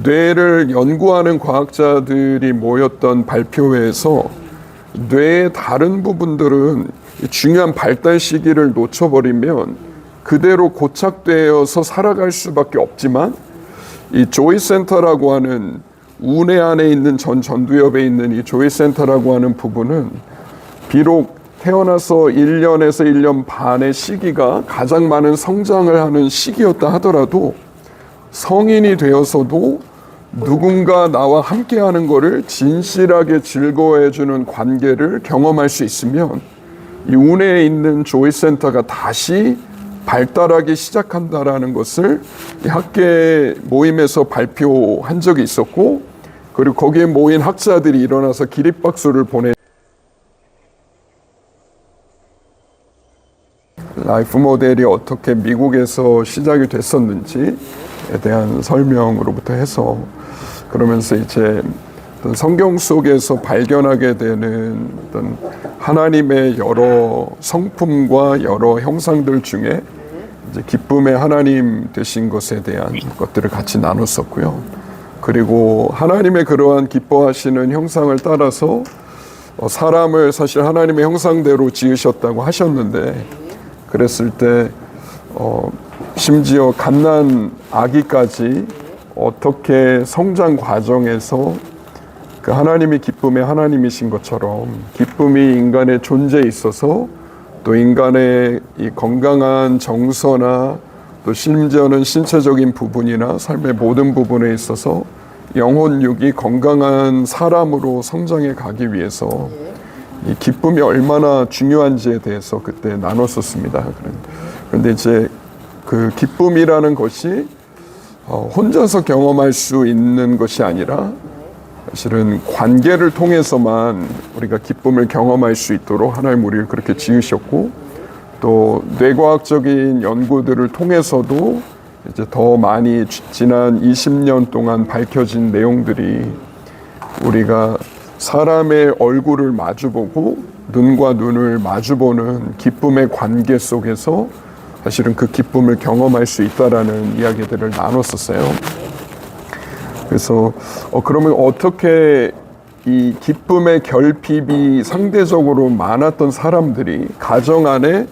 뇌를 연구하는 과학자들이 모였던 발표회에서 뇌의 다른 부분들은 중요한 발달 시기를 놓쳐버리면 그대로 고착되어서 살아갈 수밖에 없지만, 이 조이 센터라고 하는 우뇌 안에 있는 전두엽에 있는 이 조이 센터라고 하는 부분은 비록 태어나서 1년에서 1년 반의 시기가 가장 많은 성장을 하는 시기였다 하더라도 성인이 되어서도 누군가 나와 함께하는 것을 진실하게 즐거워해주는 관계를 경험할 수 있으면 이 우뇌에 있는 조이 센터가 다시 발달하기 시작한다라는 것을 학계 모임에서 발표한 적이 있었고, 그리고 거기에 모인 학자들이 일어나서 기립박수를 보내 라이프 모델이 어떻게 미국에서 시작이 됐었는지에 대한 설명으로부터 해서, 그러면서 이제 성경 속에서 발견하게 되는 어떤 하나님의 여러 성품과 여러 형상들 중에 이제 기쁨의 하나님 되신 것에 대한 것들을 같이 나눴었고요. 그리고 하나님의 그러한 기뻐하시는 형상을 따라서 사람을 사실 하나님의 형상대로 지으셨다고 하셨는데, 그랬을 때 심지어 갓난 아기까지 어떻게 성장 과정에서 그 하나님이 기쁨의 하나님이신 것처럼 기쁨이 인간의 존재에 있어서 또 인간의 이 건강한 정서나 또 심지어는 신체적인 부분이나 삶의 모든 부분에 있어서 영혼육이 건강한 사람으로 성장해 가기 위해서 이 기쁨이 얼마나 중요한지에 대해서 그때 나눴었습니다. 그런데 이제 그 기쁨이라는 것이 혼자서 경험할 수 있는 것이 아니라 사실은 관계를 통해서만 우리가 기쁨을 경험할 수 있도록 하나님 우리를 그렇게 지으셨고, 또 뇌과학적인 연구들을 통해서도 이제 더 많이 지난 20년 동안 밝혀진 내용들이 우리가 사람의 얼굴을 마주보고 눈과 눈을 마주보는 기쁨의 관계 속에서 사실은 그 기쁨을 경험할 수 있다라는 이야기들을 나눴었어요. 그래서 그러면 어떻게 이 기쁨의 결핍이 상대적으로 많았던 사람들이 가정 안에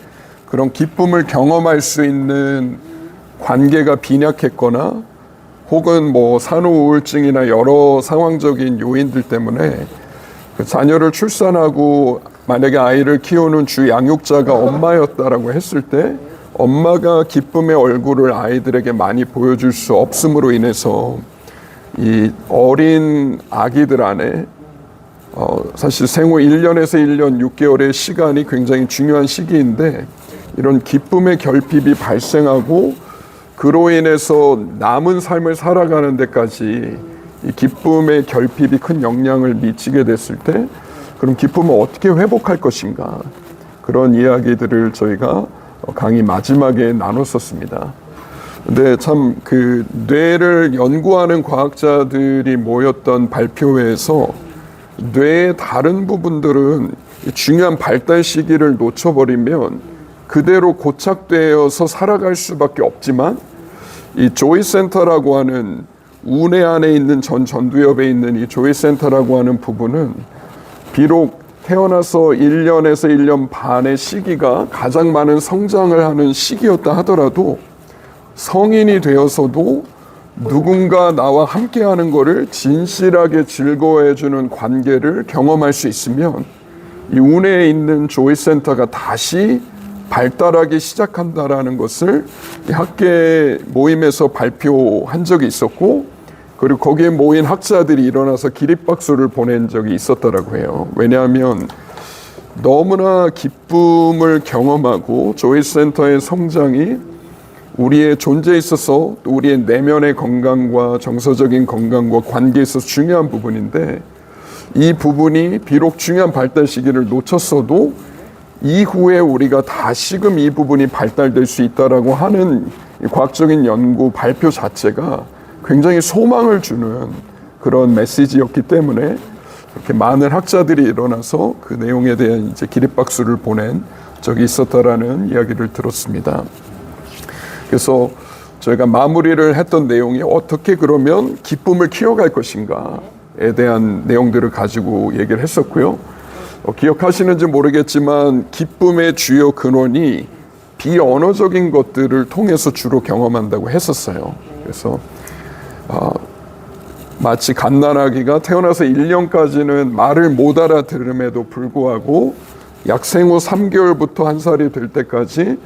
그런 기쁨을 경험할 수 있는 관계가 빈약했거나 혹은 뭐 산후우울증이나 여러 상황적인 요인들 때문에 그 자녀를 출산하고 만약에 아이를 키우는 주 양육자가 엄마였다라고 했을 때 엄마가 기쁨의 얼굴을 아이들에게 많이 보여줄 수 없음으로 인해서 이 어린 아기들 안에 사실 생후 1년에서 1년 6개월의 시간이 굉장히 중요한 시기인데, 이런 기쁨의 결핍이 발생하고 그로 인해서 남은 삶을 살아가는 데까지 이 기쁨의 결핍이 큰 영향을 미치게 됐을 때 그럼 기쁨을 어떻게 회복할 것인가, 그런 이야기들을 저희가 강의 마지막에 나눴었습니다. 근데 참 그 뇌를 연구하는 과학자들이 모였던 발표회에서 뇌의 다른 부분들은 중요한 발달 시기를 놓쳐버리면 그대로 고착되어서 살아갈 수밖에 없지만, 이 조이 센터라고 하는 우뇌 안에 있는 전두엽에 있는 이 조이 센터라고 하는 부분은 비록 태어나서 1년에서 1년 반의 시기가 가장 많은 성장을 하는 시기였다 하더라도 성인이 되어서도 누군가 나와 함께하는 것을 진실하게 즐거워해주는 관계를 경험할 수 있으면 이 우뇌에 있는 조이 센터가 다시 발달하기 시작한다라는 것을 학계 모임에서 발표한 적이 있었고, 그리고 거기에 모인 학자들이 일어나서 기립박수를 보낸 적이 있었더라고 해요. 왜냐하면 너무나 기쁨을 경험하고 조이 센터의 성장이 우리의 존재에 있어서 또 우리의 내면의 건강과 정서적인 건강과 관계에 있어서 중요한 부분인데, 이 부분이 비록 중요한 발달 시기를 놓쳤어도 이후에 우리가 다시금 이 부분이 발달될 수 있다라고 하는 과학적인 연구 발표 자체가 굉장히 소망을 주는 그런 메시지였기 때문에 이렇게 많은 학자들이 일어나서 그 내용에 대한 이제 기립박수를 보낸 적이 있었다라는 이야기를 들었습니다. 그래서 저희가 마무리를 했던 내용이 어떻게 그러면 기쁨을 키워갈 것인가에 대한 내용들을 가지고 얘기를 했었고요. 기억하시는지 모르겠지만 기쁨의 주요 근원이 비언어적인 것들을 통해서 주로 경험한다고 했었어요. 그래서 마치 갓난아기가 태어나서 1년까지는 말을 못 알아들음에도 불구하고 약 생후 3개월부터 1살이 될 때까지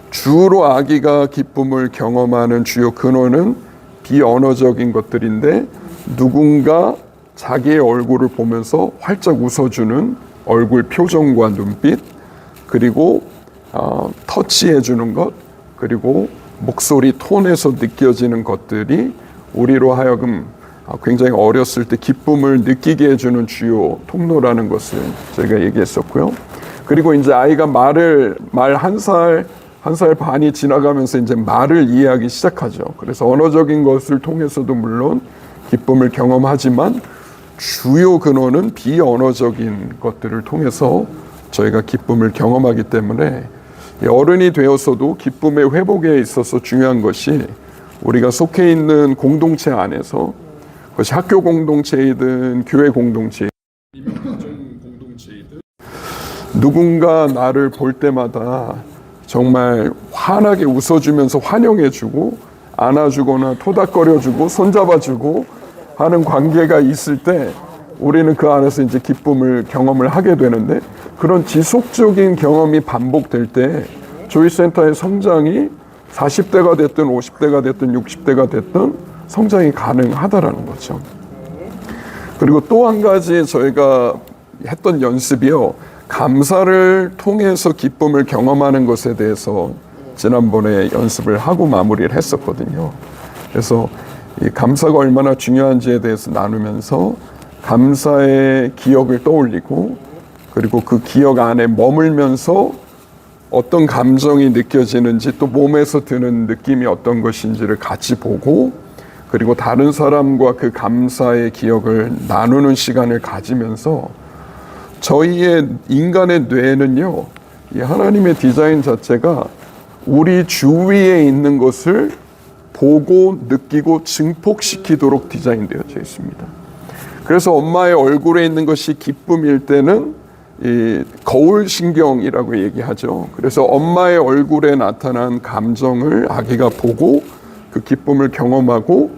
주로 아기가 기쁨을 경험하는 주요 근원은 비언어적인 것들인데, 누군가 자기의 얼굴을 보면서 활짝 웃어주는 얼굴 표정과 눈빛, 그리고 터치해주는 것, 그리고 목소리 톤에서 느껴지는 것들이 우리로 하여금 굉장히 어렸을 때 기쁨을 느끼게 해주는 주요 통로라는 것을 저희가 얘기했었고요. 그리고 이제 아이가 말 1살 반이 지나가면서 이제 말을 이해하기 시작하죠. 그래서 언어적인 것을 통해서도 물론 기쁨을 경험하지만 주요 근원은 비언어적인 것들을 통해서 저희가 기쁨을 경험하기 때문에 어른이 되어서도 기쁨의 회복에 있어서 중요한 것이 우리가 속해 있는 공동체 안에서, 그것이 학교 공동체이든 교회 공동체이든 가정 공동체이든, 누군가 나를 볼 때마다 정말 환하게 웃어주면서 환영해주고 안아주거나 토닥거려주고 손잡아주고 하는 관계가 있을 때 우리는 그 안에서 이제 기쁨을 경험을 하게 되는데, 그런 지속적인 경험이 반복될 때 조이센터의 성장이 40대가 됐든 50대가 됐든 60대가 됐든 성장이 가능하다라는 거죠. 그리고 또 한 가지 저희가 했던 연습이요, 감사를 통해서 기쁨을 경험하는 것에 대해서 지난번에 연습을 하고 마무리를 했었거든요. 그래서 이 감사가 얼마나 중요한지에 대해서 나누면서 감사의 기억을 떠올리고, 그리고 그 기억 안에 머물면서 어떤 감정이 느껴지는지, 또 몸에서 드는 느낌이 어떤 것인지를 같이 보고, 그리고 다른 사람과 그 감사의 기억을 나누는 시간을 가지면서, 저희의 인간의 뇌는요, 이 하나님의 디자인 자체가 우리 주위에 있는 것을 보고 느끼고 증폭시키도록 디자인되어져 있습니다. 그래서 엄마의 얼굴에 있는 것이 기쁨일 때는 이 거울신경이라고 얘기하죠. 그래서 엄마의 얼굴에 나타난 감정을 아기가 보고 그 기쁨을 경험하고,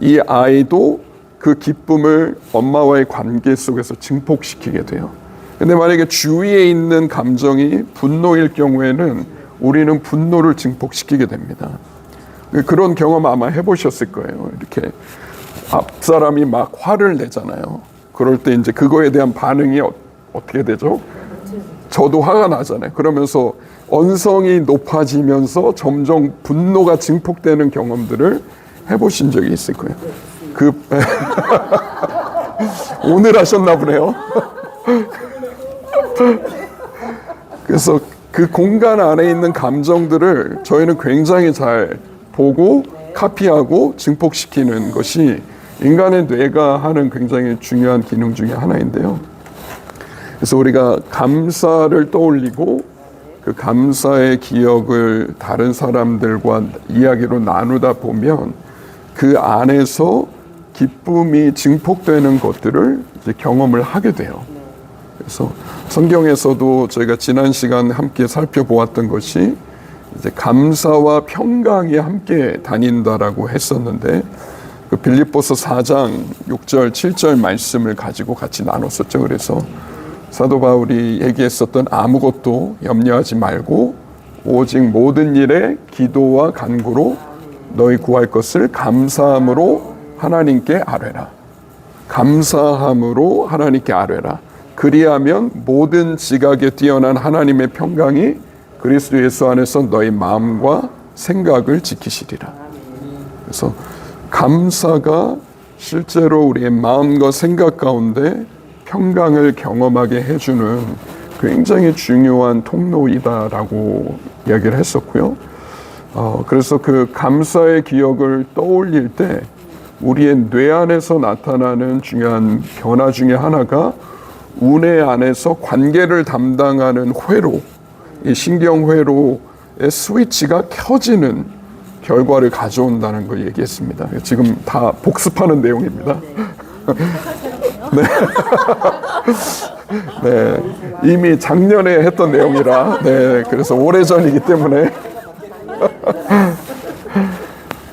이 아이도 그 기쁨을 엄마와의 관계 속에서 증폭시키게 돼요. 근데 만약에 주위에 있는 감정이 분노일 경우에는 우리는 분노를 증폭시키게 됩니다. 그런 경험 아마 해보셨을 거예요. 이렇게 앞사람이 막 화를 내잖아요. 그럴 때 이제 그거에 대한 반응이 어떻게 되죠? 저도 화가 나잖아요. 그러면서 언성이 높아지면서 점점 분노가 증폭되는 경험들을 해보신 적이 있을 거예요. 오늘 하셨나 보네요. 그래서 그 공간 안에 있는 감정들을 저희는 굉장히 잘 보고 카피하고 증폭시키는 것이 인간의 뇌가 하는 굉장히 중요한 기능 중에 하나인데요. 그래서 우리가 감사를 떠올리고 그 감사의 기억을 다른 사람들과 이야기로 나누다 보면 그 안에서 기쁨이 증폭되는 것들을 이제 경험을 하게 돼요. 그래서 성경에서도 저희가 지난 시간 함께 살펴보았던 것이 이제 감사와 평강이 함께 다닌다라고 했었는데, 그 빌립보서 4장 6절 7절 말씀을 가지고 같이 나눴었죠. 그래서 사도 바울이 얘기했었던 아무것도 염려하지 말고 오직 모든 일에 기도와 간구로 너희 구할 것을 감사함으로 하나님께 아뢰라. 감사함으로 하나님께 아뢰라. 그리하면 모든 지각에 뛰어난 하나님의 평강이 그리스도 예수 안에서 너희 마음과 생각을 지키시리라. 그래서 감사가 실제로 우리의 마음과 생각 가운데 평강을 경험하게 해주는 굉장히 중요한 통로이다라고 이야기를 했었고요. 그래서 그 감사의 기억을 떠올릴 때 우리의 뇌 안에서 나타나는 중요한 변화 중에 하나가 우뇌 안에서 관계를 담당하는 회로, 이 신경회로의 스위치가 켜지는 결과를 가져온다는 걸 얘기했습니다. 지금 다 복습하는 내용입니다. 네. 네, 이미 작년에 했던 내용이라, 네, 그래서 오래전이기 때문에.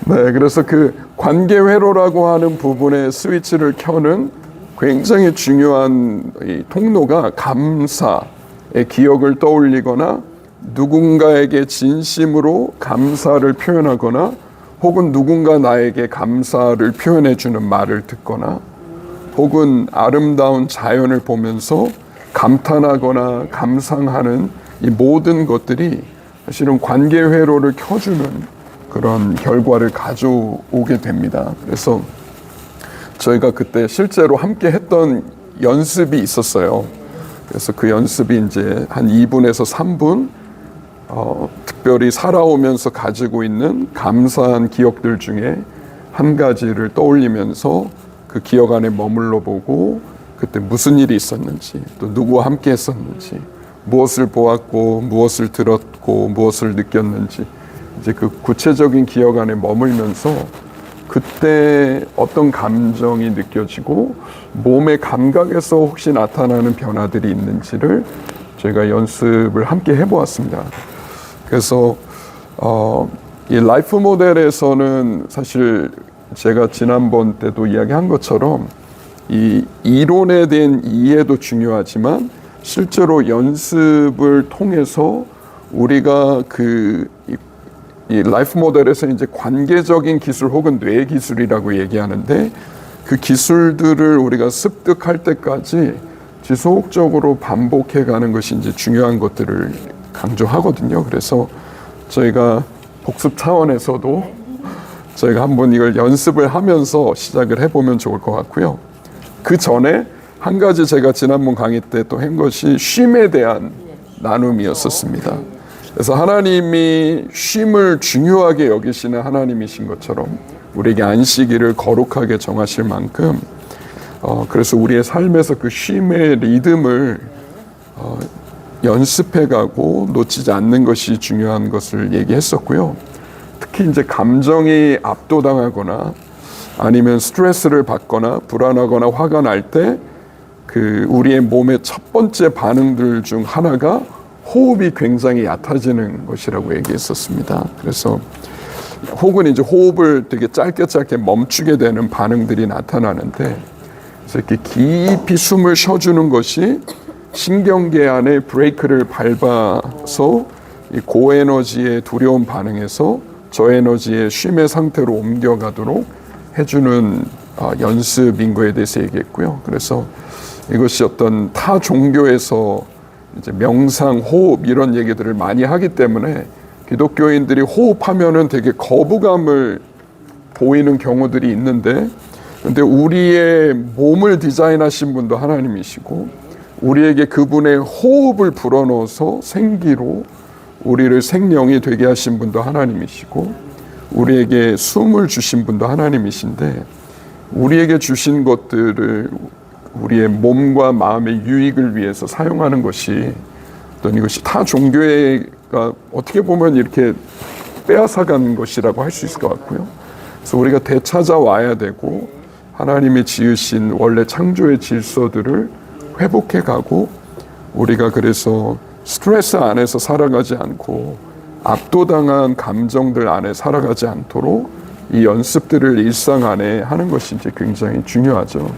네, 그래서 그 관계회로라고 하는 부분의 스위치를 켜는 굉장히 중요한 이 통로가 감사의 기억을 떠올리거나 누군가에게 진심으로 감사를 표현하거나 혹은 누군가 나에게 감사를 표현해 주는 말을 듣거나 혹은 아름다운 자연을 보면서 감탄하거나 감상하는 이 모든 것들이 사실은 관계 회로를 켜주는 그런 결과를 가져오게 됩니다. 그래서 저희가 그때 실제로 함께 했던 연습이 있었어요. 그래서 그 연습이 이제 한 2분에서 3분, 특별히 살아오면서 가지고 있는 감사한 기억들 중에 한 가지를 떠올리면서 그 기억 안에 머물러 보고 그때 무슨 일이 있었는지, 또 누구와 함께 했었는지, 무엇을 보았고 무엇을 들었고 무엇을 느꼈는지 이제 그 구체적인 기억 안에 머물면서 그때 어떤 감정이 느껴지고 몸의 감각에서 혹시 나타나는 변화들이 있는지를 저희가 연습을 함께 해보았습니다. 그래서 이 라이프 모델에서는 사실 제가 지난번 때도 이야기한 것처럼 이 이론에 대한 이해도 중요하지만 실제로 연습을 통해서 우리가 이 라이프 모델에서 이제 관계적인 기술 혹은 뇌 기술이라고 얘기하는데 그 기술들을 우리가 습득할 때까지 지속적으로 반복해 가는 것이 이제 중요한 것들을 강조하거든요. 그래서 저희가 복습 차원에서도 저희가 한번 이걸 연습을 하면서 시작을 해보면 좋을 것 같고요. 그 전에 한 가지 제가 지난번 강의 때 또 한 것이 쉼에 대한 나눔이었었습니다. 그래서 하나님이 쉼을 중요하게 여기시는 하나님이신 것처럼 우리에게 안식일을 거룩하게 정하실 만큼 그래서 우리의 삶에서 그 쉼의 리듬을 연습해가고 놓치지 않는 것이 중요한 것을 얘기했었고요. 특히 이제 감정이 압도당하거나 아니면 스트레스를 받거나 불안하거나 화가 날 때 그 우리의 몸의 첫 번째 반응들 중 하나가 호흡이 굉장히 얕아지는 것이라고 얘기했었습니다. 그래서 혹은 이제 호흡을 되게 짧게 멈추게 되는 반응들이 나타나는데 그래서 이렇게 깊이 숨을 쉬어주는 것이 신경계 안에 브레이크를 밟아서 이 고에너지의 두려운 반응에서 저에너지의 쉼의 상태로 옮겨가도록 해주는 연습인 거에 대해서 얘기했고요. 그래서 이것이 어떤 타 종교에서 이제 명상, 호흡 이런 얘기들을 많이 하기 때문에 기독교인들이 호흡하면은 되게 거부감을 보이는 경우들이 있는데 근데 우리의 몸을 디자인하신 분도 하나님이시고 우리에게 그분의 호흡을 불어넣어서 생기로 우리를 생명이 되게 하신 분도 하나님이시고 우리에게 숨을 주신 분도 하나님이신데 우리에게 주신 것들을 우리의 몸과 마음의 유익을 위해서 사용하는 것이 어떤 이것이 타 종교가 어떻게 보면 이렇게 빼앗아간 것이라고 할 수 있을 것 같고요. 그래서 우리가 되찾아와야 되고 하나님이 지으신 원래 창조의 질서들을 회복해 가고 우리가 그래서 스트레스 안에서 살아가지 않고 압도당한 감정들 안에 살아가지 않도록 이 연습들을 일상 안에 하는 것이 이제 굉장히 중요하죠.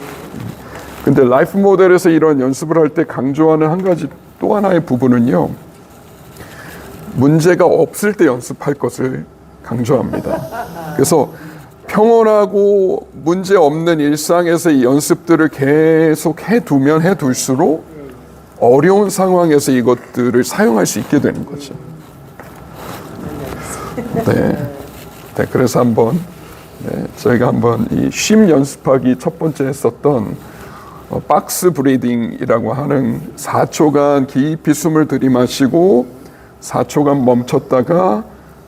근데 라이프 모델에서 이런 연습을 할 때 강조하는 한 가지 또 하나의 부분은요. 문제가 없을 때 연습할 것을 강조합니다. 그래서 평온하고 문제 없는 일상에서 이 연습들을 계속 해둘수록 어려운 상황에서 이것들을 사용할 수 있게 되는 거죠. 네, 그래서 한번 저희가 한번 이 쉼 연습하기 첫 번째 했었던 박스 브리딩이라고 하는 4초간 깊이 숨을 들이마시고 4초간 멈췄다가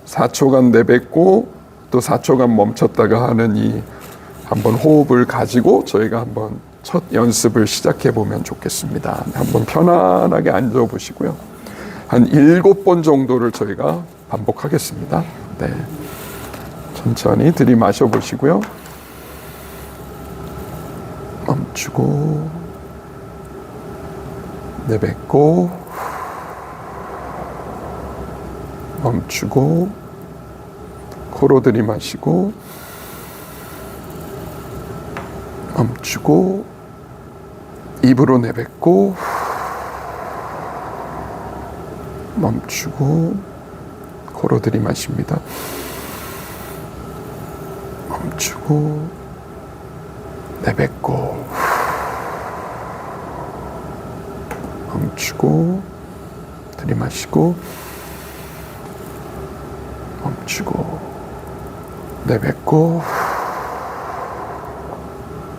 4초간 내뱉고 또 4초간 멈췄다가 하는 이 한번 호흡을 가지고 저희가 한번 첫 연습을 시작해 보면 좋겠습니다. 한번 편안하게 앉아 보시고요. 한 7번 정도를 저희가 반복하겠습니다. 네. 천천히 들이마셔 보시고요. 멈추고 내뱉고 멈추고 코로 들이마시고 멈추고 입으로 내뱉고 멈추고 코로 들이마십니다. 멈추고 내뱉고 멈추고 들이마시고 멈추고 내뱉고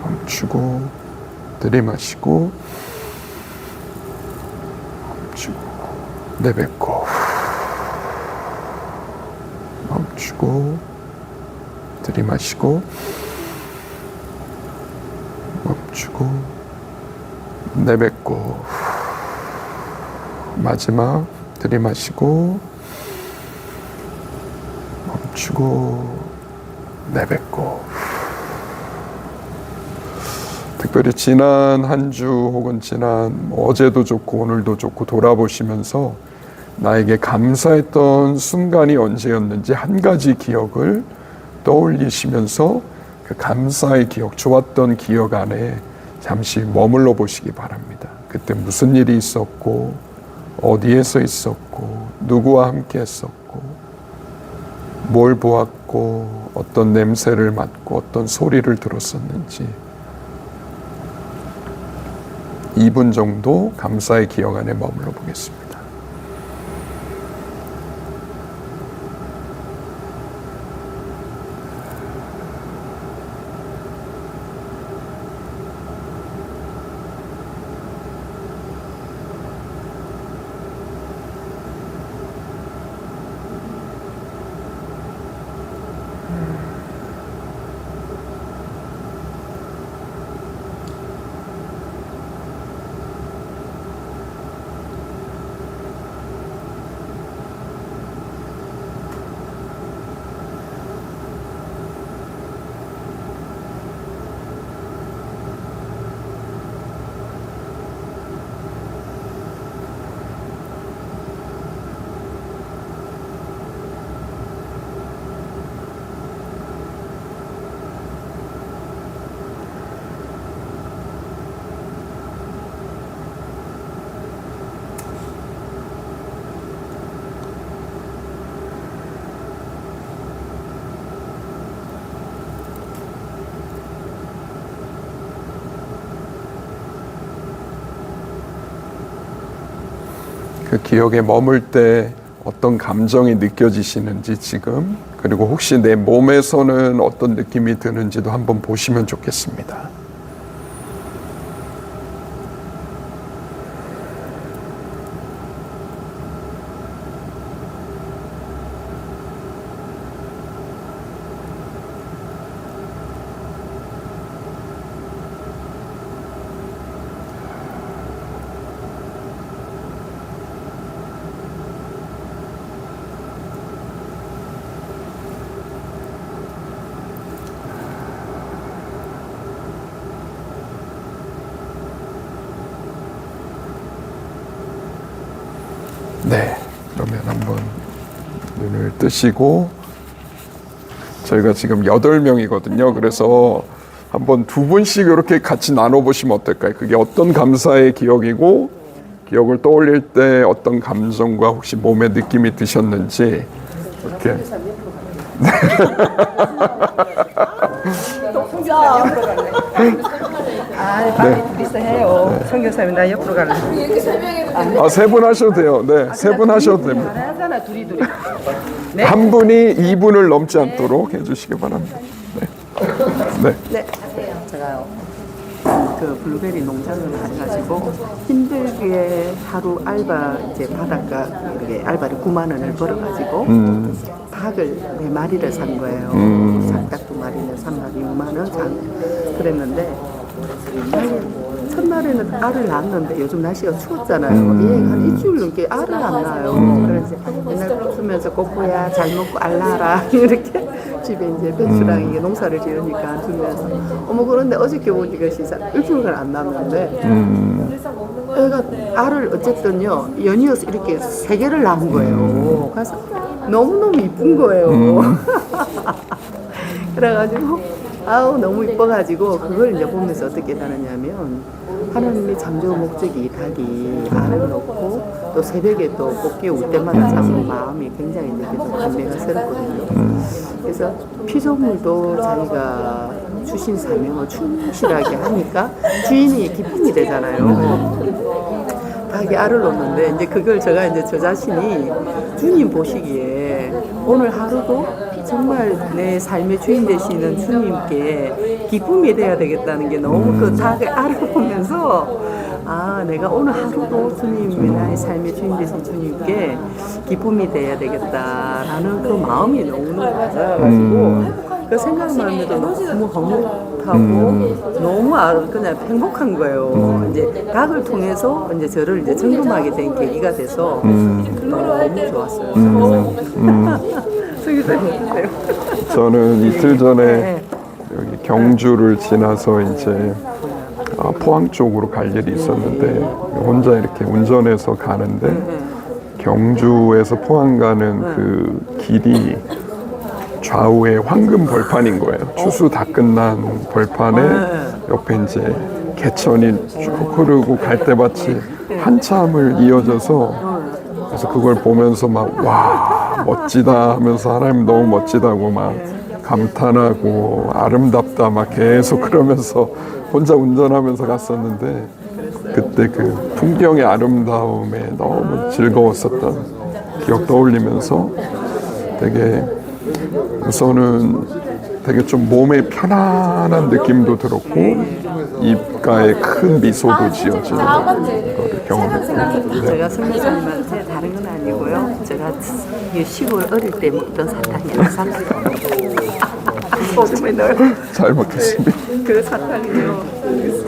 멈추고 들이마시고 멈추고 내뱉고 멈추고 들이마시고 멈추고 내뱉고 마지막 들이마시고 멈추고 내뱉고. 특별히 지난 한 주 혹은 지난 어제도 좋고 오늘도 좋고 돌아보시면서 나에게 감사했던 순간이 언제였는지 한 가지 기억을 떠올리시면서 그 감사의 기억, 좋았던 기억 안에 잠시 머물러 보시기 바랍니다. 그때 무슨 일이 있었고 어디에서 있었고 누구와 함께 했었고 뭘 보았고 어떤 냄새를 맡고 어떤 소리를 들었었는지 2분 정도 감사의 기억 안에 머물러 보겠습니다. 그 기억에 머물 때 어떤 감정이 느껴지시는지 지금, 그리고 혹시 내 몸에서는 어떤 느낌이 드는지도 한번 보시면 좋겠습니다. 네, 그러면 한번 눈을 뜨시고, 저희가 지금 8명이거든요. 그래서 한번 2분씩 이렇게 같이 나눠보시면 어떨까요? 그게 어떤 감사의 기억이고, 기억을 떠올릴 때 어떤 감정과 혹시 몸에 느낌이 드셨는지 이렇게. 빨리 둘이서 해요. 성교사님 나 옆으로 갈래. 아, 3분 하셔도 돼요. 네, 3분 하셔도 됩니다. 하잖아 둘이. 네? 한 분이 2분을 넘지 않도록 해주시기 바랍니다. 네. 제가요. 그 블루베리 농장을 가가지고 힘들게 하루 알바 이제 바닷가 이렇게 알바를 9만 원을 벌어가지고 닭을 4마리를 산 거예요. 닭 2마리는 3마리 6만 원 산. 그랬는데 첫날에는 알을 낳았는데 요즘 날씨가 추웠잖아요. 얘가 한 일주일 넘게 알을 안 낳아요. 그래서 맨날 주면서 꼬꼬야 잘 먹고 알 낳아라 이렇게 집에 이제 배추랑 이게 농사를 지으니까 주면서 어머 그런데 어저께 보니까 일주일간 안 낳았는데 애가 알을 어쨌든요 연이어서 이렇게 3개를 낳은 거예요. 그래서 너무너무 이쁜 거예요. 그래가지고 아우 너무 이뻐가지고 그걸 이제 보면서 어떻게 다르냐면 하나님의 창조 목적이 닭이 알을 넣고 또 새벽에 또 꽃게 울 때마다 참 마음이 굉장히 이제 감회가 새롭거든요. 그래서 피조물도 자기가 주신 사명을 충실하게 하니까 주인이 기쁨이 되잖아요. 닭이 알을 놓는데 이제 그걸 제가 이제 저 자신이 주님 보시기에 오늘 하루도 정말 내 삶의 주인 되시는 주님께 기쁨이 돼야 되겠다는 게 너무 그 닭의 알을 보면서 아 내가 오늘 하루도 주님이 나의 삶의 주인 되신 주님께 기쁨이 돼야 되겠다라는 그 마음이 너무너무 맞아가지고 그 생각만 해도 너무 허무하고 너무 그냥 행복한 거예요. 이제 닭을 통해서 이제 저를 이제 점검하게 된 계기가 돼서 너무 좋았어요. 승기사님 저는 이틀 전에 네. 여기 경주를 지나서 이제 포항 쪽으로 갈 일이 있었는데 혼자 이렇게 운전해서 가는데 경주에서 포항 가는 그 길이 좌우에 황금 벌판인 거예요. 추수 다 끝난 벌판에 옆에 이제 개천이 쭉 흐르고 갈대밭이 한참을 이어져서 그래서 그걸 보면서 막 와 멋지다 하면서 하나님 너무 멋지다고 막 감탄하고 아름답다 막 계속 그러면서 혼자 운전하면서 갔었는데 그때 그 풍경의 아름다움에 너무 즐거웠었던 기억 떠올리면서 되게 우선은 되게 좀 몸에 편안한 느낌도 들었고 입가에 큰 미소도 지어지는 걸 경험했습니다. 제가 성교사님한테 다른 건 아니고요. 제가 시골 어릴 때 먹던 사탕이에요. 사탕. 정말 잘 먹겠습니다. 그 사탕이요.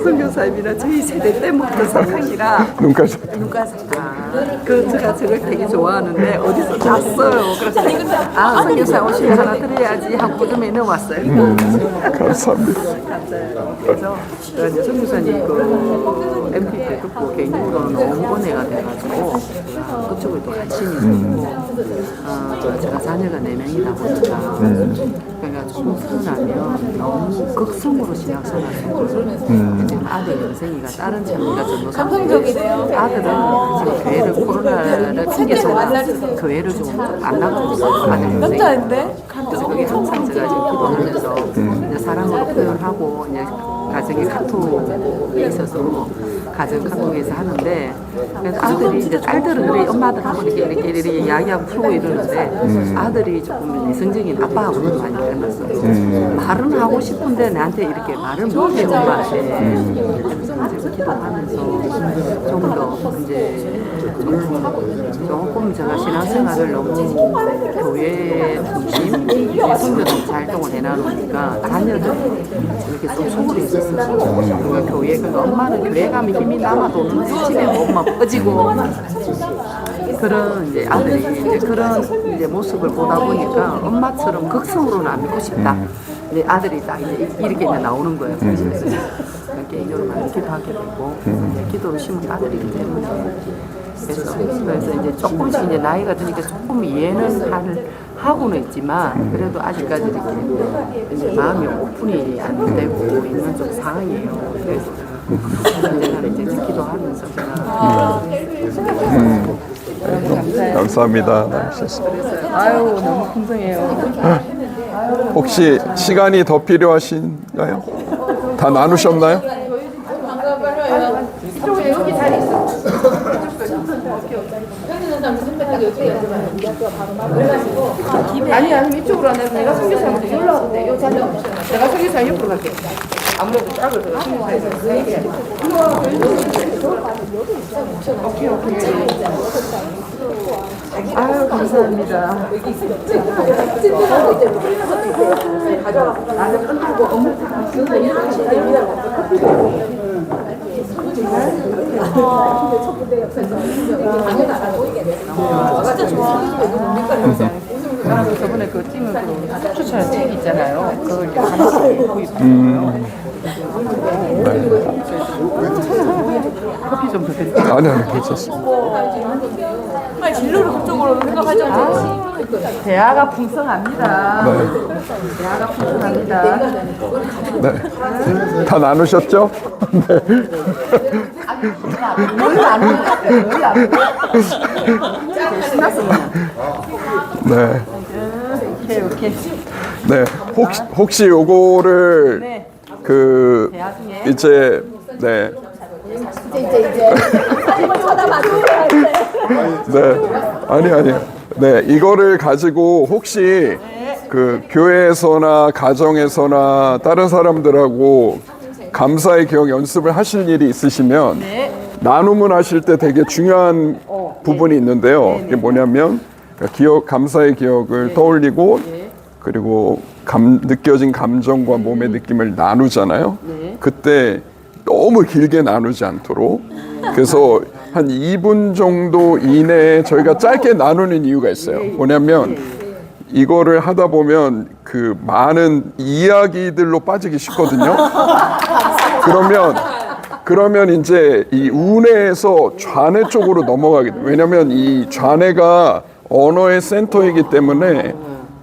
성교사님이나 저희 세대 때 먹던 사탕이라 눈까지 누가 사탕. 그 제가 저걸 되게 좋아하는데 어디서 났어요. 그래서 아 성교사 오시면 하나 드려야지 하고 꾸준히 넣어왔어요. 감사합니다. 그래서 제가 이제 성교사님 그 MP3 듣고 개인적으로 너무 은혜가 돼가지고 그쪽을 또 관심이 있고 제가 자녀가 4명이다 보니까 그러니까 조금 서운하면 너무 극성으로 신앙생활을 이제 아들 영생이가 다른 장미가 전도사인데 아들은 지금 교회를 코로나를 핑계서 교회를 좀 안 나가고 있어요. 아들 영생이. 그래서 그게 항상 제가 지금 기도하면서 이제 사랑으로 표현하고 이제 가정의 카톡에 있어서 가정 카톡에서 하는데 그래서 아들이 이제 딸들은 그래 엄마들하고 이렇게 이야기하고 풀고 이러는데 아들이 조금 내성적인 아빠하고는 많이 닮았어요. 말은 하고 싶은데 나한테 이렇게 말을 못해 엄마한테. 그래서 이제 기도하면서 좀 더 이제 조금 제가 신앙생활을 너무 교회 중심 성교도 잘 활동을 해나누니까 자녀들 이렇게 좀 소홀히 있었어요. 그러니까 교회 엄마는 교회 가면 힘이 남아도 집에 몸만 빠지고 그런 이제 아들이 이제 그런 이제 모습을 보다 보니까 엄마처럼 극성으로는 안 믿고 싶다. 이제 아들이 딱 이렇게 이제 나오는 거예요. 그래서 개인적으로 많이 기도하게 되고 기도를 심은 아들이기 때문에 그래서 이제 조금씩 이제 나이가 드니까 조금 이해는 하고는 있지만 그래도 아직까지 이렇게 이제 마음이 오픈이 안 되고 있는 좀 상황이에요. 그래서 제가 이제 기도하면서 제가 감사합니다. 나오셔서. 아유 너무 풍성해요. 혹시 시간이 더 필요하신가요? 다 나누셨나요? 이쪽에 여기 자리 있어. 아니 이쪽으로 안 해서 내가 성교사한테 연락하고 돼. 요 자리 내가 성교사 옆으로 갈게. 아무래도 짝을 더 선교사에서 해야 오케이. 아유, 감사합니다. 나는 끝나고 업무 진짜 좋아. 저번에 그 찍은 그 추천한 책 있잖아요. 그걸 이렇게 하나씩 구입했어요. 커피 좀 더 드릴게요. 아니, 괜찮습니다. 빨리 진로를 그쪽으로 생각하죠. 대화가 풍성합니다. 대화가 풍성합니다. 네. 다 나누셨죠? 네. 오케이. 네. 혹시 요거를 그 이제 네. 네. 아니. 네. 이거를 가지고 혹시 그 교회에서나 가정에서나 다른 사람들하고 감사의 기억 연습을 하실 일이 있으시면 나눔을 하실 때 되게 중요한 부분이 있는데요. 그게 뭐냐면 감사의 기억을 떠올리고 그리고 느껴진 감정과 몸의 느낌을 나누잖아요. 그때 너무 길게 나누지 않도록 그래서 한 2분 정도 이내에 저희가 짧게 나누는 이유가 있어요. 뭐냐면 이거를 하다 보면 그 많은 이야기들로 빠지기 쉽거든요. 그러면 이제 이 운에서 좌뇌 쪽으로 넘어가게 돼요. 왜냐면 이 좌뇌가 언어의 센터이기 때문에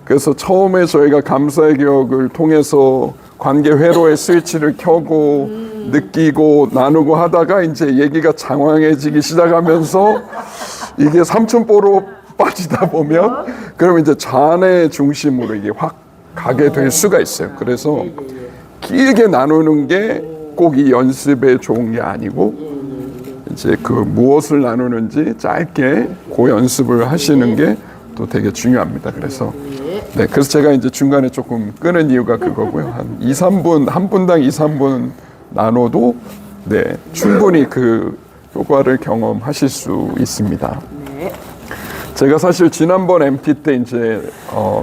그래서 처음에 저희가 감사의 기억을 통해서 관계 회로의 스위치를 켜고 느끼고 나누고 하다가 이제 얘기가 장황해지기 시작하면서 이게 삼천포로 빠지다 보면 그러면 이제 좌뇌 중심으로 이게 확 가게 될 수가 있어요. 그래서 길게 나누는 게 꼭 이 연습에 좋은 게 아니고 이제 그 무엇을 나누는지 짧게 그 연습을 하시는 게 또 되게 중요합니다. 그래서 그래서 제가 이제 중간에 조금 끄는 이유가 그거고요. 한 2, 3분, 한 분당 2, 3분 나눠도 충분히 그 효과를 경험하실 수 있습니다. 제가 사실 지난번 MT 때 이제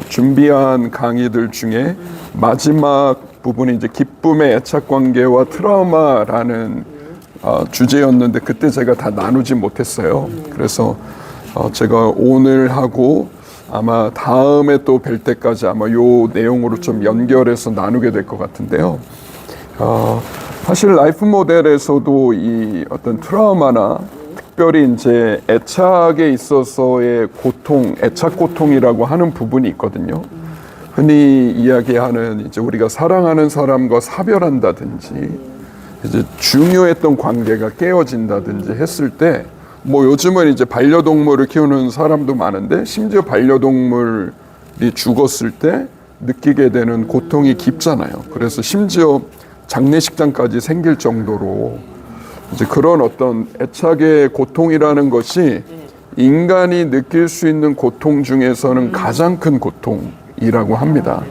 준비한 강의들 중에 마지막 부분이 이제 기쁨의 애착 관계와 트라우마라는 주제였는데 그때 제가 다 나누지 못했어요. 그래서 제가 오늘 하고 아마 다음에 또 뵐 때까지 아마 요 내용으로 좀 연결해서 나누게 될 것 같은데요. 사실 라이프 모델에서도 이 어떤 트라우마나 특별히 이제 애착에 있어서의 고통, 애착 고통이라고 하는 부분이 있거든요. 흔히 이야기하는 이제 우리가 사랑하는 사람과 사별한다든지 이제 중요했던 관계가 깨어진다든지 했을 때 뭐 요즘은 이제 반려동물을 키우는 사람도 많은데 심지어 반려동물이 죽었을 때 느끼게 되는 고통이 깊잖아요. 그래서 심지어 장례식장까지 생길 정도로 이제 그런 어떤 애착의 고통이라는 것이 인간이 느낄 수 있는 고통 중에서는 가장 큰 고통이라고 합니다.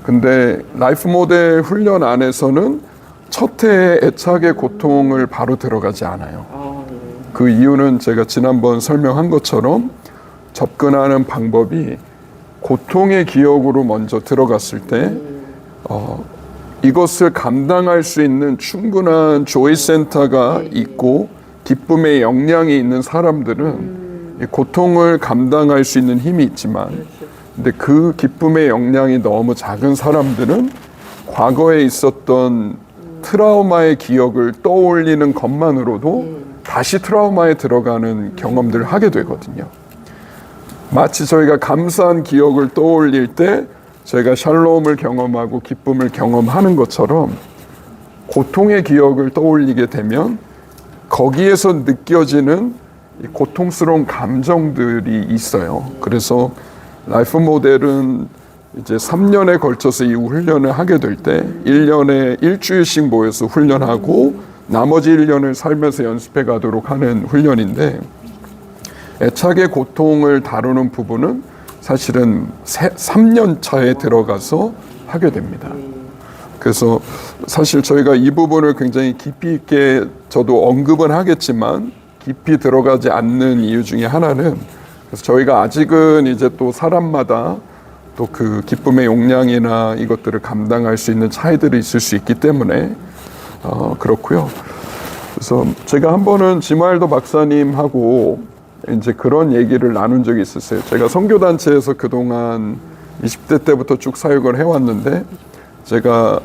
근데 라이프 모델 훈련 안에서는 첫 해에 애착의 고통을 바로 들어가지 않아요. 그 이유는 제가 지난번 설명한 것처럼 접근하는 방법이 고통의 기억으로 먼저 들어갔을 때 이것을 감당할 수 있는 충분한 조이 센터가 있고 기쁨의 역량이 있는 사람들은 고통을 감당할 수 있는 힘이 있지만 근데 그 기쁨의 역량이 너무 작은 사람들은 과거에 있었던 트라우마의 기억을 떠올리는 것만으로도 다시 트라우마에 들어가는 경험들을 하게 되거든요. 마치 저희가 감사한 기억을 떠올릴 때 저희가 샬롬을 경험하고 기쁨을 경험하는 것처럼 고통의 기억을 떠올리게 되면 거기에서 느껴지는 고통스러운 감정들이 있어요. 그래서 라이프 모델은 이제 3년에 걸쳐서 이 훈련을 하게 될 때 1년에 일주일씩 모여서 훈련하고 나머지 1년을 살면서 연습해 가도록 하는 훈련인데 애착의 고통을 다루는 부분은 사실은 3년 차에 들어가서 하게 됩니다. 그래서 사실 저희가 이 부분을 굉장히 깊이 있게 저도 언급은 하겠지만 깊이 들어가지 않는 이유 중에 하나는 그래서 저희가 아직은 이제 또 사람마다 또 그 기쁨의 용량이나 이것들을 감당할 수 있는 차이들이 있을 수 있기 때문에 그렇고요. 그래서 제가 한 번은 지마일더 박사님하고 이제 그런 얘기를 나눈 적이 있었어요. 제가 선교단체에서 그동안 20대 때부터 쭉 사역을 해왔는데 제가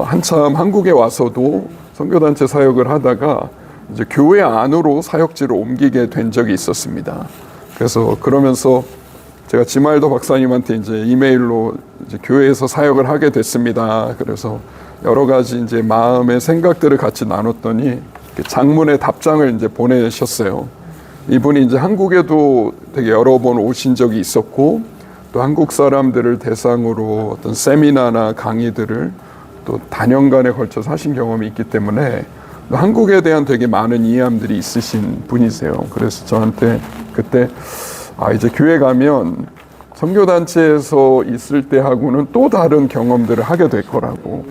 한참 한국에 와서도 선교단체 사역을 하다가 이제 교회 안으로 사역지를 옮기게 된 적이 있었습니다. 그래서 그러면서 제가 지마일더 박사님한테 이제 이메일로 이제 교회에서 사역을 하게 됐습니다. 그래서 여러 가지 이제 마음의 생각들을 같이 나눴더니 장문의 답장을 이제 보내셨어요. 이분이 이제 한국에도 되게 여러 번 오신 적이 있었고 또 한국 사람들을 대상으로 어떤 세미나나 강의들을 또 단연간에 걸쳐서 하신 경험이 있기 때문에 한국에 대한 되게 많은 이해함들이 있으신 분이세요. 그래서 저한테 그때 이제 교회 가면 선교단체에서 있을 때하고는 또 다른 경험들을 하게 될 거라고.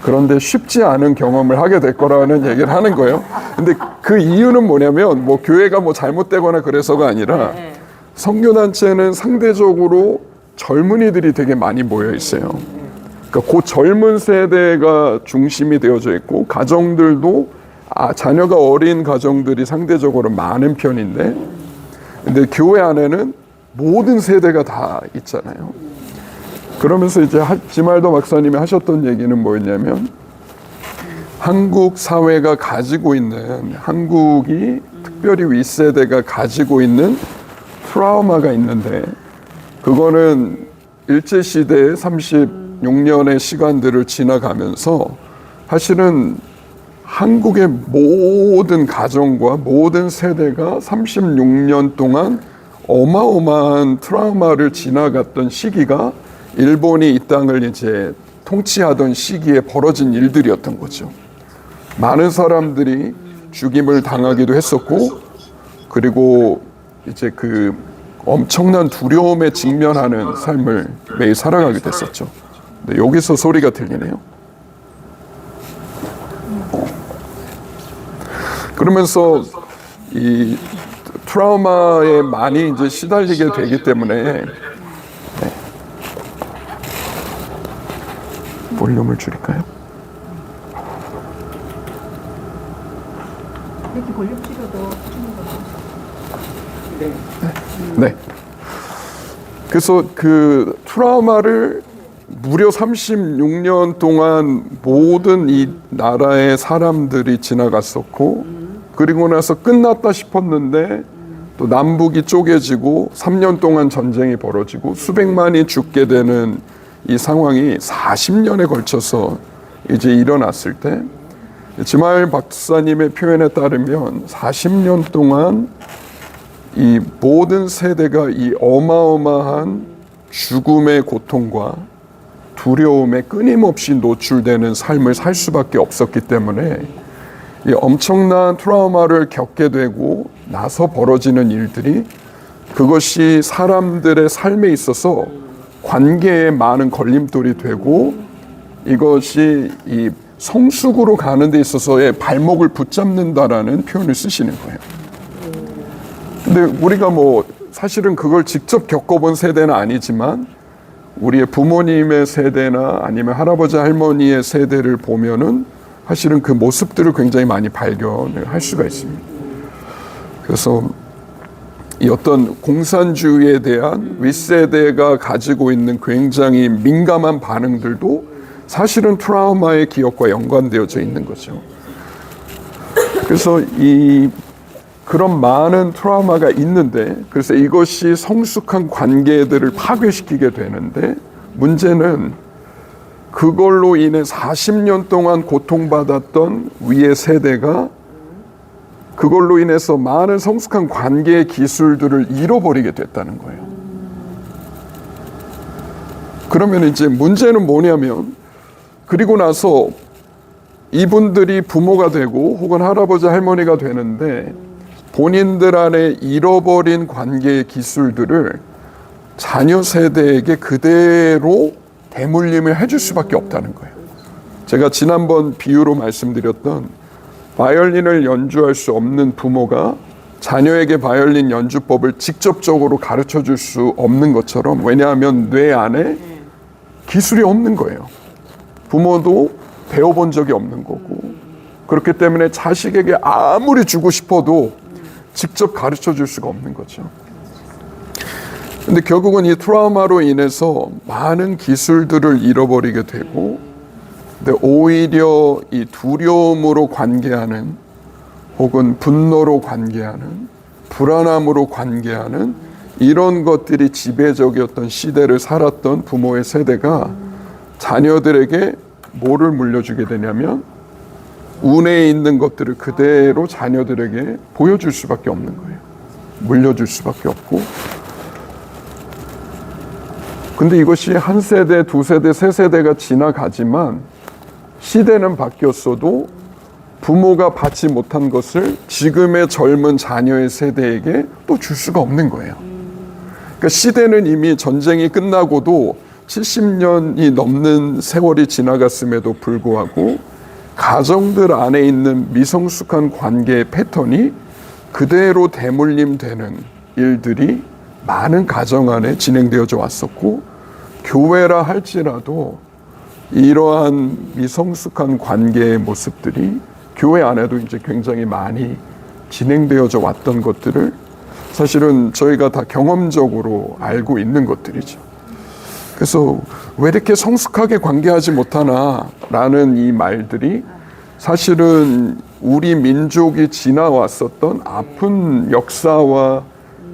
그런데 쉽지 않은 경험을 하게 될 거라는 얘기를 하는 거예요. 근데 그 이유는 뭐냐면 뭐 교회가 뭐 잘못되거나 그래서가 아니라 선교단체는 상대적으로 젊은이들이 되게 많이 모여 있어요. 그러니까 그 젊은 세대가 중심이 되어져 있고 가정들도 자녀가 어린 가정들이 상대적으로 많은 편인데 근데 교회 안에는 모든 세대가 다 있잖아요. 그러면서 이제 지마일더 박사님이 하셨던 얘기는 뭐였냐면 한국 사회가 가지고 있는 한국이 특별히 윗세대가 가지고 있는 트라우마가 있는데 그거는 일제시대의 36년의 시간들을 지나가면서 사실은 한국의 모든 가정과 모든 세대가 36년 동안 어마어마한 트라우마를 지나갔던 시기가 일본이 이 땅을 이제 통치하던 시기에 벌어진 일들이었던 거죠. 많은 사람들이 죽임을 당하기도 했었고 그리고 이제 그 엄청난 두려움에 직면하는 삶을 매일 살아가게 됐었죠. 근데 여기서 소리가 들리네요. 그러면서 이 트라우마에 많이 이제 시달리게 되기 때문에 볼륨을 줄일까요? 이렇게 볼륨 치료도 네. 그래서 그 트라우마를 무려 36년 동안 모든 이 나라의 사람들이 지나갔었고 그리고 나서 끝났다 싶었는데 또 남북이 쪼개지고 3년 동안 전쟁이 벌어지고 수백만이 죽게 되는 이 상황이 40년에 걸쳐서 이제 일어났을 때 지마일 박사님의 표현에 따르면 40년 동안 이 모든 세대가 이 어마어마한 죽음의 고통과 두려움에 끊임없이 노출되는 삶을 살 수밖에 없었기 때문에 이 엄청난 트라우마를 겪게 되고 나서 벌어지는 일들이 그것이 사람들의 삶에 있어서 관계에 많은 걸림돌이 되고 이것이 이 성숙으로 가는 데 있어서의 발목을 붙잡는다라는 표현을 쓰시는 거예요. 근데 우리가 뭐 사실은 그걸 직접 겪어본 세대는 아니지만 우리의 부모님의 세대나 아니면 할아버지 할머니의 세대를 보면은 사실은 그 모습들을 굉장히 많이 발견을 할 수가 있습니다. 그래서 이 어떤 공산주의에 대한 윗세대가 가지고 있는 굉장히 민감한 반응들도 사실은 트라우마의 기억과 연관되어져 있는 거죠. 그래서 그런 많은 트라우마가 있는데 그래서 이것이 성숙한 관계들을 파괴시키게 되는데 문제는 그걸로 인해 40년 동안 고통받았던 위의 세대가 그걸로 인해서 많은 성숙한 관계의 기술들을 잃어버리게 됐다는 거예요. 그러면 이제 문제는 뭐냐면 그리고 나서 이분들이 부모가 되고 혹은 할아버지 할머니가 되는데 본인들 안에 잃어버린 관계의 기술들을 자녀 세대에게 그대로 대물림을 해줄 수밖에 없다는 거예요. 제가 지난번 비유로 말씀드렸던 바이올린을 연주할 수 없는 부모가 자녀에게 바이올린 연주법을 직접적으로 가르쳐 줄 수 없는 것처럼, 왜냐하면 뇌 안에 기술이 없는 거예요. 부모도 배워본 적이 없는 거고, 그렇기 때문에 자식에게 아무리 주고 싶어도 직접 가르쳐 줄 수가 없는 거죠. 근데 결국은 이 트라우마로 인해서 많은 기술들을 잃어버리게 되고, 근데 오히려 이 두려움으로 관계하는, 혹은 분노로 관계하는, 불안함으로 관계하는 이런 것들이 지배적이었던 시대를 살았던 부모의 세대가 자녀들에게 뭐를 물려주게 되냐면 운에 있는 것들을 그대로 자녀들에게 보여줄 수밖에 없는 거예요. 물려줄 수밖에 없고. 근데 이것이 한 세대, 두 세대, 세 세대가 지나가지만 시대는 바뀌었어도 부모가 받지 못한 것을 지금의 젊은 자녀의 세대에게 또 줄 수가 없는 거예요. 그러니까 시대는 이미 전쟁이 끝나고도 70년이 넘는 세월이 지나갔음에도 불구하고 가정들 안에 있는 미성숙한 관계의 패턴이 그대로 대물림되는 일들이 많은 가정 안에 진행되어져 왔었고, 교회라 할지라도 이러한 미성숙한 관계의 모습들이 교회 안에도 이제 굉장히 많이 진행되어져 왔던 것들을 사실은 저희가 다 경험적으로 알고 있는 것들이죠. 그래서 왜 이렇게 성숙하게 관계하지 못하나 라는 이 말들이 사실은 우리 민족이 지나왔었던 아픈 역사와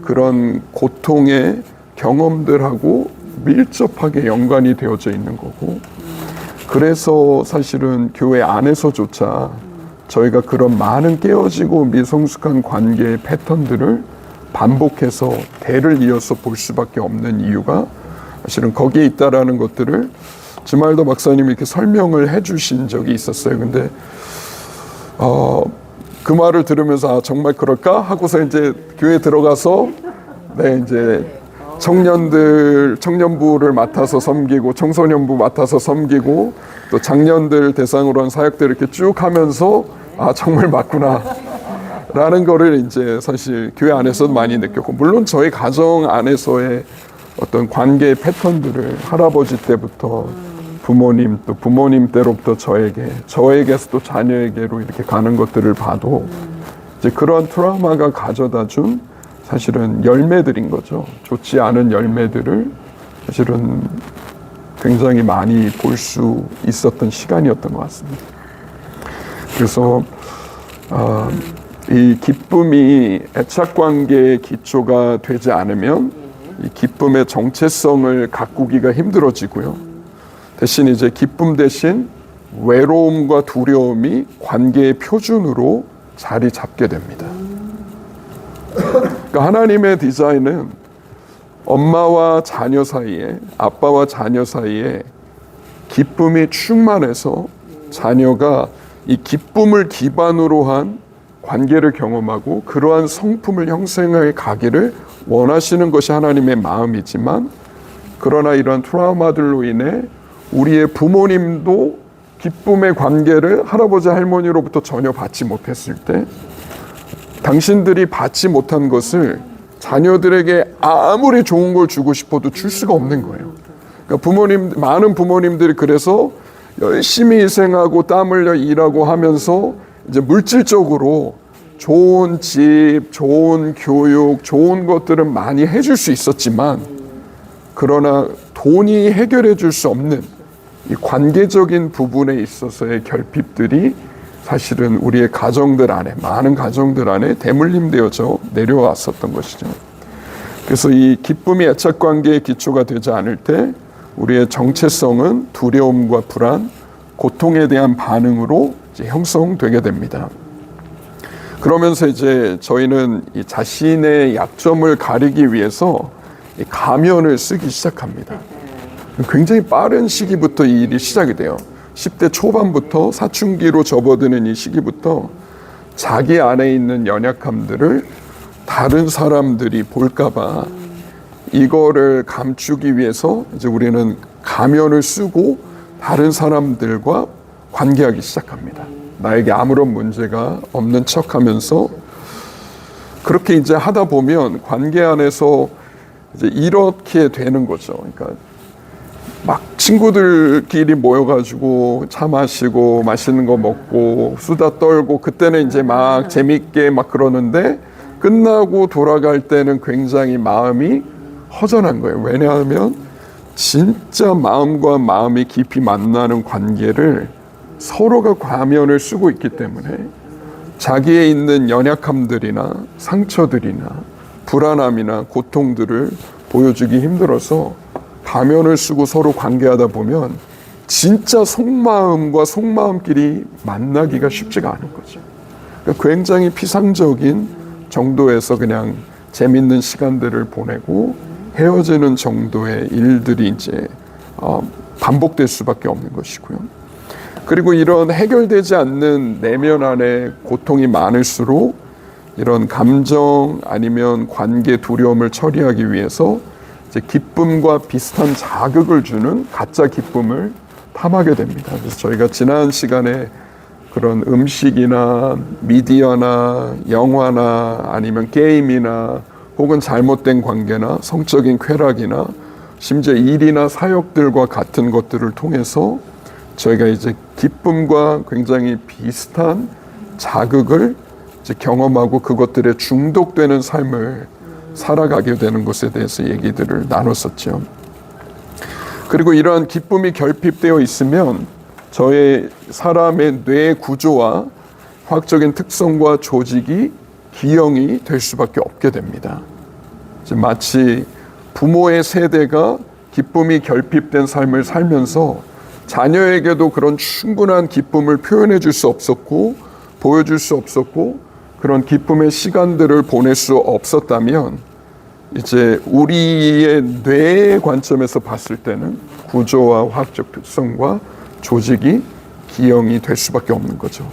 그런 고통의 경험들하고 밀접하게 연관이 되어져 있는 거고, 그래서 사실은 교회 안에서조차 저희가 그런 많은 깨어지고 미성숙한 관계의 패턴들을 반복해서 대를 이어서 볼 수밖에 없는 이유가 사실은 거기에 있다라는 것들을 주말도 박사님이 이렇게 설명을 해주신 적이 있었어요. 근데 그 말을 들으면서 아, 정말 그럴까 하고서 이제 교회 들어가서 이제 청년부를 맡아서 섬기고 청소년부 맡아서 섬기고 또 장년들 대상으로 한 사역들 이렇게 쭉 하면서 아, 정말 맞구나 라는 거를 이제 사실 교회 안에서도 많이 느꼈고, 물론 저희 가정 안에서의 어떤 관계의 패턴들을 할아버지 때부터 부모님, 또 부모님 때로부터 저에게서 또 자녀에게로 이렇게 가는 것들을 봐도 이제 그런 트라우마가 가져다 준 사실은 열매들인 거죠. 좋지 않은 열매들을 사실은 굉장히 많이 볼 수 있었던 시간이었던 것 같습니다. 그래서 이 기쁨이 애착관계의 기초가 되지 않으면 이 기쁨의 정체성을 가꾸기가 힘들어지고요. 대신 이제 기쁨 대신 외로움과 두려움이 관계의 표준으로 자리 잡게 됩니다. 그러니까 하나님의 디자인은 엄마와 자녀 사이에, 아빠와 자녀 사이에 기쁨이 충만해서 자녀가 이 기쁨을 기반으로 한 관계를 경험하고 그러한 성품을 형성해 가기를 원하시는 것이 하나님의 마음이지만, 그러나 이러한 트라우마들로 인해 우리의 부모님도 기쁨의 관계를 할아버지 할머니로부터 전혀 받지 못했을 때 당신들이 받지 못한 것을 자녀들에게 아무리 좋은 걸 주고 싶어도 줄 수가 없는 거예요. 그러니까 많은 부모님들이 그래서 열심히 희생하고 땀 흘려 일하고 하면서 이제 물질적으로 좋은 집, 좋은 교육, 좋은 것들은 많이 해줄 수 있었지만, 그러나 돈이 해결해 줄 수 없는 이 관계적인 부분에 있어서의 결핍들이 사실은 우리의 가정들 안에, 많은 가정들 안에 대물림되어져 내려왔었던 것이죠. 그래서 이 기쁨이 애착관계의 기초가 되지 않을 때 우리의 정체성은 두려움과 불안, 고통에 대한 반응으로 이제 형성되게 됩니다. 그러면서 이제 저희는 이 자신의 약점을 가리기 위해서 이 가면을 쓰기 시작합니다. 굉장히 빠른 시기부터 이 일이 시작이 돼요. 10대 초반부터 사춘기로 접어드는 이 시기부터 자기 안에 있는 연약함들을 다른 사람들이 볼까봐 이거를 감추기 위해서 이제 우리는 가면을 쓰고 다른 사람들과 관계하기 시작합니다. 나에게 아무런 문제가 없는 척하면서 그렇게 이제 하다 보면 관계 안에서 이제 이렇게 되는 거죠. 그러니까 막 친구들끼리 모여가지고 차 마시고 맛있는 거 먹고 수다 떨고 그때는 이제 막 재밌게 막 그러는데 끝나고 돌아갈 때는 굉장히 마음이 허전한 거예요. 왜냐하면 진짜 마음과 마음이 깊이 만나는 관계를 서로가 과면을 쓰고 있기 때문에 자기에 있는 연약함들이나 상처들이나 불안함이나 고통들을 보여주기 힘들어서 가면을 쓰고 서로 관계하다 보면 진짜 속마음과 속마음끼리 만나기가 쉽지가 않은 거죠. 그러니까 굉장히 피상적인 정도에서 그냥 재밌는 시간들을 보내고 헤어지는 정도의 일들이 이제 반복될 수밖에 없는 것이고요. 그리고 이런 해결되지 않는 내면 안에 고통이 많을수록 이런 감정 아니면 관계 두려움을 처리하기 위해서 이제 기쁨과 비슷한 자극을 주는 가짜 기쁨을 탐하게 됩니다. 그래서 저희가 지난 시간에 그런 음식이나 미디어나 영화나 아니면 게임이나 혹은 잘못된 관계나 성적인 쾌락이나 심지어 일이나 사역들과 같은 것들을 통해서 저희가 이제 기쁨과 굉장히 비슷한 자극을 이제 경험하고 그것들에 중독되는 삶을 살아가게 되는 것에 대해서 얘기들을 나눴었죠. 그리고 이러한 기쁨이 결핍되어 있으면 저의 사람의 뇌 구조와 화학적인 특성과 조직이 기형이 될 수밖에 없게 됩니다. 마치 부모의 세대가 기쁨이 결핍된 삶을 살면서 자녀에게도 그런 충분한 기쁨을 표현해 줄 수 없었고 보여줄 수 없었고 그런 기쁨의 시간들을 보낼 수 없었다면 이제 우리의 뇌의 관점에서 봤을 때는 구조와 화학적 특성과 조직이 기형이 될 수밖에 없는 거죠.